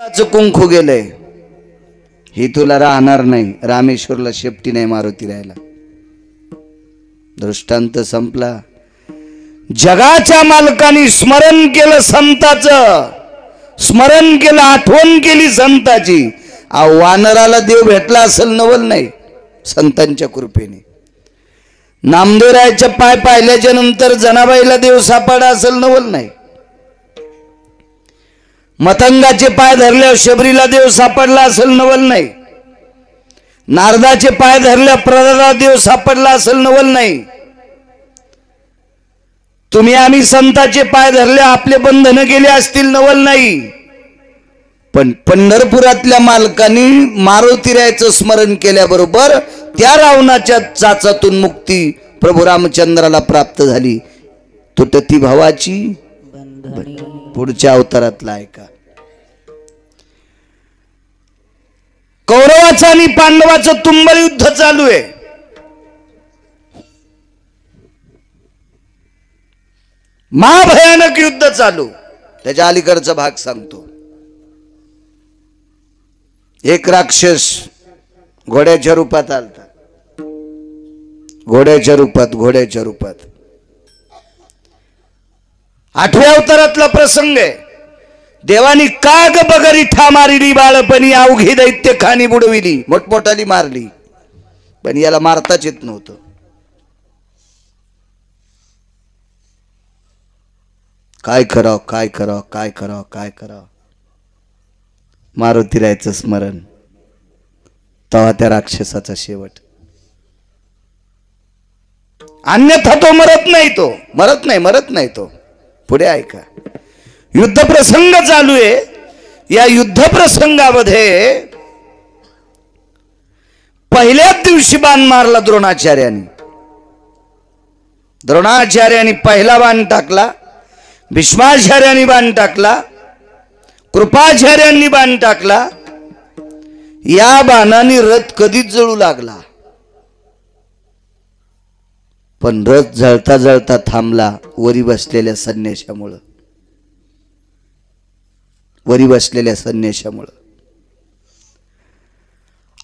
कुंकू गेलंय ही तुला राहणार नाही. रामेश्वरला शेपटी नाही मारुती राहायला. दृष्टांत संपला. जगाच्या मालकाने स्मरण केलं संताचं, स्मरण केलं, आठवण केली संताची. वानराला देव भेटला असेल नवल नाही संतांच्या कृपेने. नामदेवरायाच्या पाय पाहिल्याच्या नंतर जनाबाईला देव सापडा असेल नवल नाही. मतंगाचे पाय धरल्यावर शबरीला देव सापडला असेल नवल नाही. नारदाचे पाय धरल्या प्रल्हादाला देव सापडला असेल नवल नाही. तुम्ही आम्ही संताचे पाय धरले आपले बंधन गेले असतील नवल नाही. पण पंढरपुरातल्या मालकांनी मारुतीरायाचं स्मरण केल्याबरोबर त्या रावणाच्या चाचातून मुक्ती प्रभू रामचंद्राला प्राप्त झाली. तुटती भावाची पुढच्या अवतारातला ऐका. कौरवाचं आणि पांडवाचं तुंबळ युद्ध चालू आहे. महाभयानक युद्ध चालू. त्याच्या अलीकडचा भाग सांगतो. एक राक्षस घोड्याच्या रूपात आलता. घोड्याच्या रूपात 8व्या अवतारातला प्रसंग आहे. देवानी काग बगरी ठा मारिली बाळपणी, अवघी दैत्य खाणी बुडविली, मोठमोठाली मारली, पण याला मारताच येत नव्हतं. काय करावं. मारुतीरायाचं स्मरण. तेव्हा त्या राक्षसाचा शेवट. अन्यथा तो मरत नाही तो. पुढे ऐका. युद्ध प्रसंग चालू आहे. या युद्ध प्रसंगामध्ये पहिल्याच दिवशी बाण मारला द्रोणाचार्यांनी पहिला बाण टाकला. भीष्माचार्यांनी बाण टाकला. कृपाचार्यांनी बाण टाकला. या बाणाने रथ कधीच जळू लागला, पण रथ जळता जळता थांबला वरी बसलेल्या संन्याशामुळं.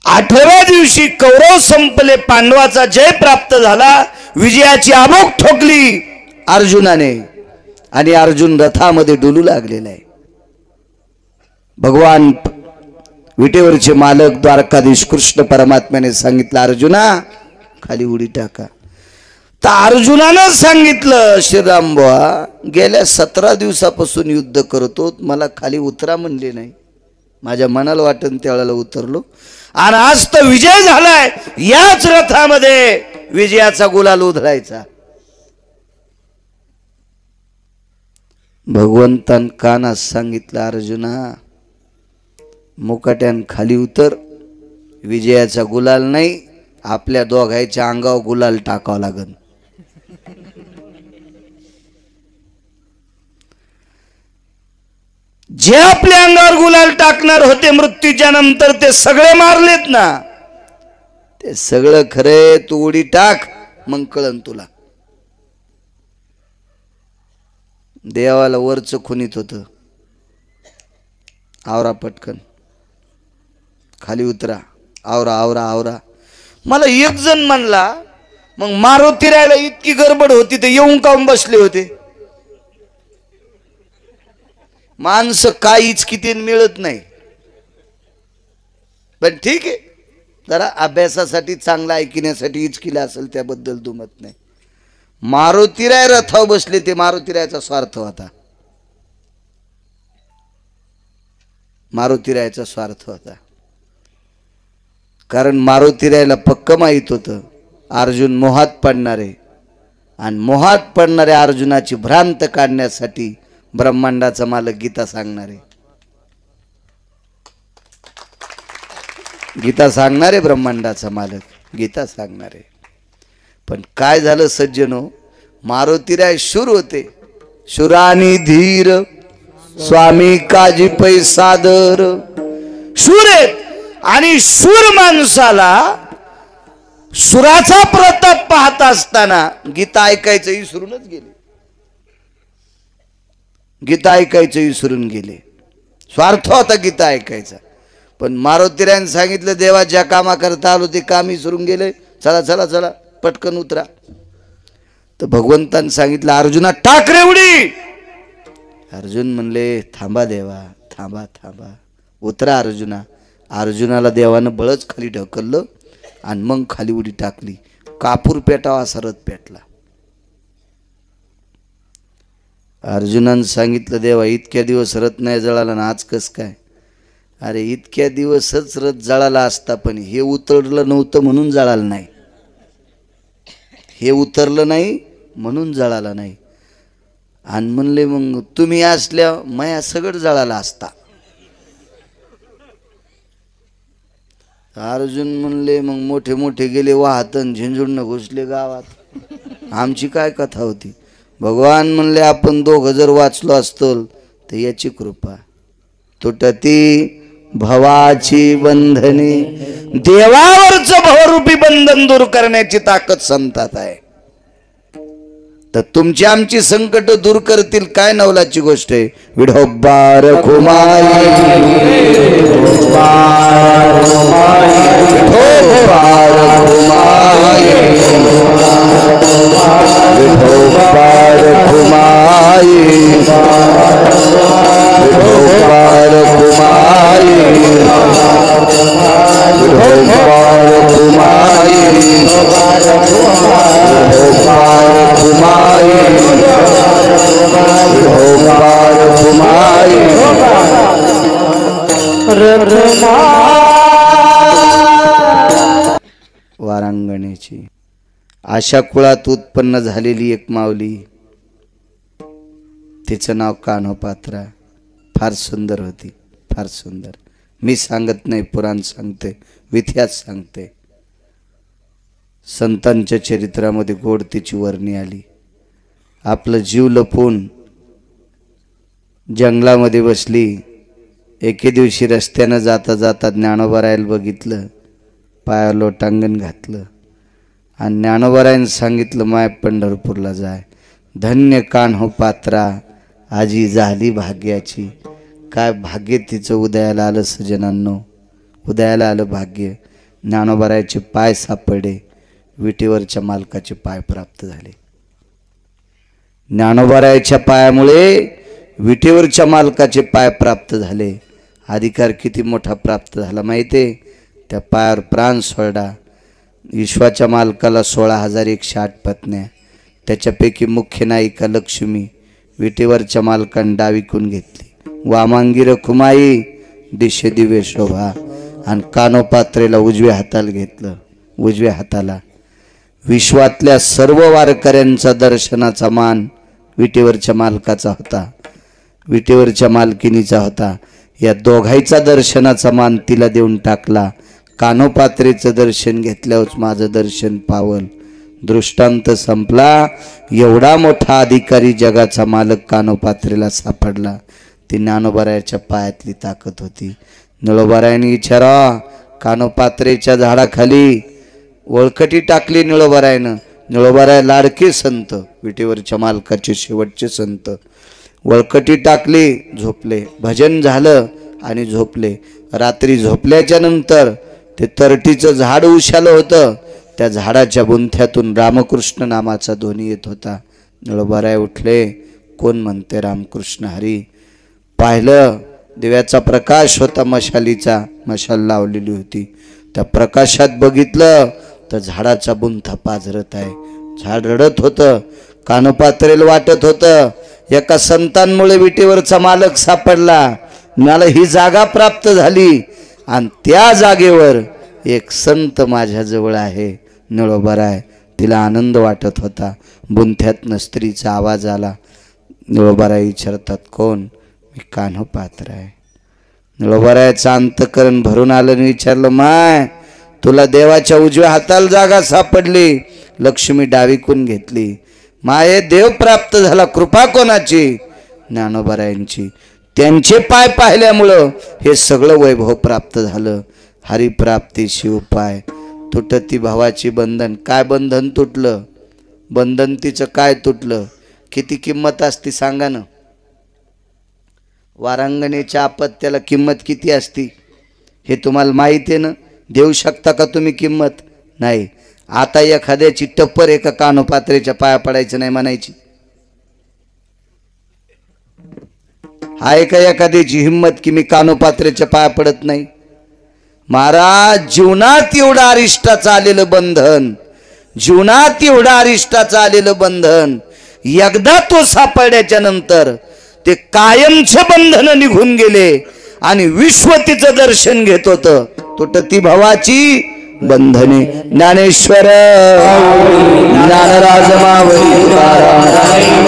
8व्या दिवशी कौरव संपले, पांडवाचा जय प्राप्त झाला. विजयाची आबोक ठोकली अर्जुनाने आणि अर्जुन रथामध्ये डोलू लागलेला आहे. भगवान विटेवरचे मालक द्वारकाधीश कृष्ण परमात्म्याने सांगितलं, अर्जुना खाली उडी टाका. तर अर्जुनानं सांगितलं, श्रीराम बुवा गेल्या 17 दिवसापासून युद्ध करतो, मला खाली उतरा म्हणले नाही. माझ्या मनाला वाटन त्यावेळेला उतरलो आणि आज तर विजय झालाय. याच रथामध्ये विजयाचा गुलाल उधळायचा. भगवंतान कानास सांगितलं, अर्जुना मुकाट्यान खाली उतर. विजयाचा गुलाल नाही, आपल्या दोघांच्या अंगावर गुलाल टाकावं लागन. जे आपल्या अंगावर गुलाल टाकणार होते मृत्यूच्या नंतर ते सगळे मारलेत ना. ते सगळं खरे. तू उडी टाक मग कळन तुला. देवाला वरच खुनीत होत. आवरा पटकन खाली उतरा. आवरा. मला एक जण म्हणला, मग मारुती राहायला इतकी गडबड होती तर येऊन काऊन बसले होते. माणसं काहीच किती मिळत नाही. पण ठीक आहे, जरा अभ्यासासाठी चांगला ऐकण्यासाठी इचकिला असेल त्याबद्दल दुमत नाही. मारुतीराय रथावर बसले ते मारुतीरायाचा स्वार्थ होता. कारण मारुतीरायाला पक्क माहित होतं अर्जुन मोहात पडणार आहे आणि मोहात पडणाऱ्या अर्जुनाची भ्रांत काढण्यासाठी ब्रह्मांडाचा मालक गीता सांगणार आहे. ब्रह्मांडाचा मालक गीता सांगणार आहे. पण काय झालं सज्जनो, मारुतीराय शूर होते. शूरानी धीर स्वामी काजी पै सादर. शूर आहेत आणि शूर माणसाला सुराचा प्रताप पाहत असताना गीता ऐकायचं विसरूनच गेले. स्वार्थ होता गीता ऐकायचा. पण मारुतीरायन सांगितलं देवाच्या कामा करता आलो ते काम विसरून गेले, चला चला चला पटकन उतरा. तर भगवंतांनी सांगितलं अर्जुना टाक रे उडी. अर्जुन म्हणले थांबा देवा, थांबा थांबा, उतरा अर्जुना. अर्जुनाला देवानं बळच खाली ढकललं आणि मग खाली उडी टाकली. कापूर पेटावा असा रथ पेटला. अर्जुनानं सांगितलं देवा इतक्या दिवस रथ नाही जळाला ना आज कस काय. अरे इतक्या दिवसच रथ जळाला असता, पण हे उतरलं नव्हतं म्हणून जळालं नाही, हे उतरलं नाही म्हणून जळाला नाही. आणि म्हणले मग तुम्ही असल्या माया सगळं जळाला असता. अर्जुन म्हणले मग मोठे मोठे गेले वाहतन झिंजुडनं घुसले गावात, आमची काय कथा होती. भगवान म्हणले आपण दोघं जर वाचलो असतो तर याची कृपा. तुटती भवाची बंधने, देवावरचं भवरूपी बंधन दूर करण्याची ताकद संतात आहे. तर तुमची आमची संकट दूर करतील काय नवलाची गोष्ट आहे. विठोबा रखुमाई, विठोबा रखुमाई, विठोबा रखुमाई, विठोबा रखुमाई, विठोबा रखुमाई, विठोबा रखुमाई, विठोबा रखुमाई. वारांगणेची अशा कुळात उत्पन्न झालेली एक माऊली, तिचं नाव कान्होपात्रा. फार सुंदर होती, फार सुंदर. मी सांगत नाही, पुराण सांगते, इतिहास सांगते. संतांच्या चरित्रामध्ये गोड तिची वर्णी आली. आपलं जीव लपवून जंगलामध्ये बसली. एके दिवशी रस्त्यानं जाता जाता ज्ञानोबारायला बघितलं, पायावर लोटांगण घातलं आणि ज्ञानोबारायनं सांगितलं माय पंढरपूरला जाय. धन्य कान्होपात्रा आजी झाली भाग्याची. काय भाग्य तिचं उदयाला आलं सजनांनो, उदयाला आलं भाग्य. ज्ञानोबारायचे पाय सापडे, विटेवरच्या मालकाचे पाय प्राप्त झाले. ज्ञानोबारायच्या पायामुळे विटेवरच्या मालकाचे पाय प्राप्त झाले. अधिकार किती मोठा प्राप्त झाला माहिती आहे. त्या पायावर प्राण सोडा. विश्वाच्या मालकाला 16,108 पत्न्या, त्याच्यापैकी मुख्य नायिका लक्ष्मी विटेवरच्या मालकाने डावीकून घेतली. वामांगी रखुमाई दिशे दिवे शोभा. आणि कान्होपात्रेला उजव्या हाताला घेतलं. उजव्या हाताला विश्वातल्या सर्व वारकऱ्यांचा दर्शनाचा मान विटेवरच्या मालकाचा होता, विटेवरच्या मालकिनीचा होता. या दोघांचा दर्शनाचा मान तिला देऊन टाकला. कान्होपात्रेचं दर्शन घेतल्यावर माझं दर्शन पावल. दृष्टांत संपला. एवढा मोठा अधिकारी जगाचा मालक कान्होपात्रेला सापडला. ती ज्ञानोबारायाच्या पायातली ताकद होती. निळोबारायाने विचारा कान्होपात्रेच्या झाडाखाली वळकटी टाकली निळोबारायानं. निळोबाराय लाडके संत, विटेवरच्या मालकाचे शेवटचे संत. वळकटी टाकली, झोपले. भजन झालं आणि झोपले. रात्री झोपल्याच्या नंतर ते तरटीचं झाड उशालं होतं. त्या झाडाच्या बुंथ्यातून रामकृष्ण नामाचा ध्वनी येत होता. निळोबाराय उठले. कोण म्हणते रामकृष्ण हरी. पाहिलं दिव्याचा प्रकाश होता, मशालीचा, मशाल लावलेली होती. त्या प्रकाशात बघितलं तर झाडाचा बुंथा पाझरत आहे. झाड रडत होतं. कान्होपात्रेला वाटत होतं एका संतांमुळे विटेवरचा मालक सापडला, मला ही जागा प्राप्त झाली आणि त्या जागेवर एक संत माझ्याजवळ आहे. निळोबाराय तिला आनंद वाटत होता. बुंथ्यातनं स्त्रीचा आवाज आला. निळोबाराय विचारतात कोण. मी कान्होपात्रा आहे. निळोबारायचं अंतकरण भरून आलं आणि विचारलं माय तुला देवाच्या उजव्या हाताला जागा सापडली, लक्ष्मी डावीकून घेतली. माये देव प्राप्त झाला. कृपा कोणाची. ज्ञानोबारायांची. त्यांचे पाय पाहिल्यामुळं हे सगळं वैभव प्राप्त झालं. हरिप्राप्ती शिवपाय. तुटती भावाची बंधन. काय बंधन तुटलं. बंधन तिचं काय तुटलं. किती किंमत असती सांगा ना. वारांगणेच्या आपत्याला किंमत किती असती हे तुम्हाला माहिती आहे ना? देऊ शकता का तुम्ही किंमत? नाही. आता एखाद्याची टप्पर एका कानोपात्रेच्या पाया पडायचं नाही म्हणायची आहे का एखाद्याची हिंमत की मी कानोपात्रेच्या पाया पडत नाही? महाराज, जीवनात एवढं अरिष्टाचं आलेलं बंधन, जीवनात एवढं अरिष्टाचं आलेलं बंधन, एकदा तो सापडल्याच्या नंतर ते कायमचे बंधन निघून गेले आणि विश्व तिचं दर्शन घेत होतं. तुटती भवाची बंधने. ज्ञानेश्वर ज्ञानराज मावळी तुकाराम.